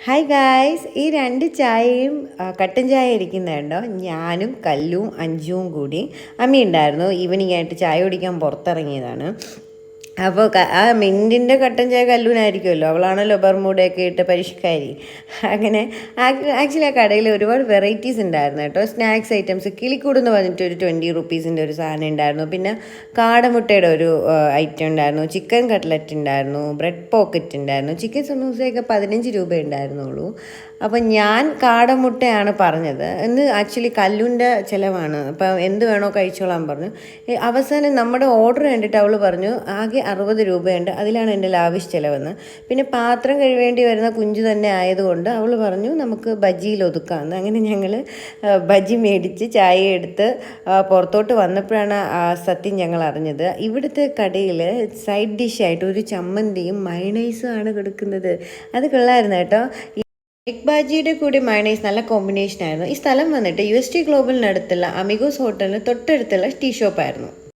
Hi guys, ഈ രണ്ട് ചായയും കട്ടൻ ചായ ഇരിക്കുന്നുണ്ടോ? ഞാനും കല്ലും അഞ്ചുവും കൂടി അമ്മി ഉണ്ടായിരുന്നു. ഈവനിങ് ആയിട്ട് ചായ കുടിക്കാൻ പുറത്തിറങ്ങിയതാണ്. അപ്പോൾ ആ മിൻറ്റിൻ്റെ കട്ടൻ ചായ കല്ലൂനായിരിക്കുമല്ലോ, അവളാണല്ലോ ബർമൂടയൊക്കെ ഇട്ട് പരിഷ്കാരി. അങ്ങനെ ആക്ച്വലി ആ കടയിൽ ഒരുപാട് വെറൈറ്റീസ് ഉണ്ടായിരുന്നു കേട്ടോ. സ്നാക്സ് ഐറ്റംസ്, കിളിക്കൂട് എന്ന് പറഞ്ഞിട്ട് ഒരു 20 റുപ്പീസിൻ്റെ ഒരു സാധനം ഉണ്ടായിരുന്നു. പിന്നെ കാടമുട്ടയുടെ ഒരു ഐറ്റം ഉണ്ടായിരുന്നു. ചിക്കൻ കട്ട്ലറ്റ് ഉണ്ടായിരുന്നു. ബ്രെഡ് പോക്കറ്റ് ഉണ്ടായിരുന്നു. ചിക്കൻ സമൂസയൊക്കെ 15 രൂപ ഉണ്ടായിരുന്നുള്ളൂ. അപ്പം ഞാൻ കാടമുട്ടയാണ് പറഞ്ഞത്. എന്ന് ആക്ച്വലി കല്ലുൻ്റെ ചിലവാണ്. അപ്പം എന്ത് വേണോ കഴിച്ചോളാൻ പറഞ്ഞു. അവസാനം നമ്മുടെ ഓർഡർ കണ്ടിട്ട് അവൾ പറഞ്ഞു ആകെ 60 രൂപയുണ്ട്, അതിലാണ് എൻ്റെ ലാവിഷ് ചിലവെന്ന്. പിന്നെ പാത്രം കഴുകേണ്ടി വരുന്ന കുഞ്ചു തന്നെ ആയതുകൊണ്ട് അവൾ പറഞ്ഞു നമുക്ക് ബജിയിൽ ഒതുക്കാമെന്ന്. അങ്ങനെ ഞങ്ങൾ ബജി മേടിച്ച് ചായ എടുത്ത് പുറത്തോട്ട് വന്നപ്പോഴാണ് ആ സത്യം ഞങ്ങൾ അറിഞ്ഞത്. ഇവിടുത്തെ കടയിൽ സൈഡ് ഡിഷായിട്ട് ഒരു ചമ്മന്തിയും മയണൈസും ആണ് കൊടുക്കുന്നത്. അത് കൊള്ളായിരുന്നു കേട്ടോ. എഗ് ബാജിയുടെ കൂടി മയണൈസ് നല്ല കോമ്പിനേഷൻ ആയിരുന്നു. ഈ സ്ഥലം വന്നിട്ട് UST ഗ്ലോബലിനടുത്തുള്ള അമിഗോസ് ഹോട്ടലിന് തൊട്ടടുത്തുള്ള ടീ ഷോപ്പായിരുന്നു.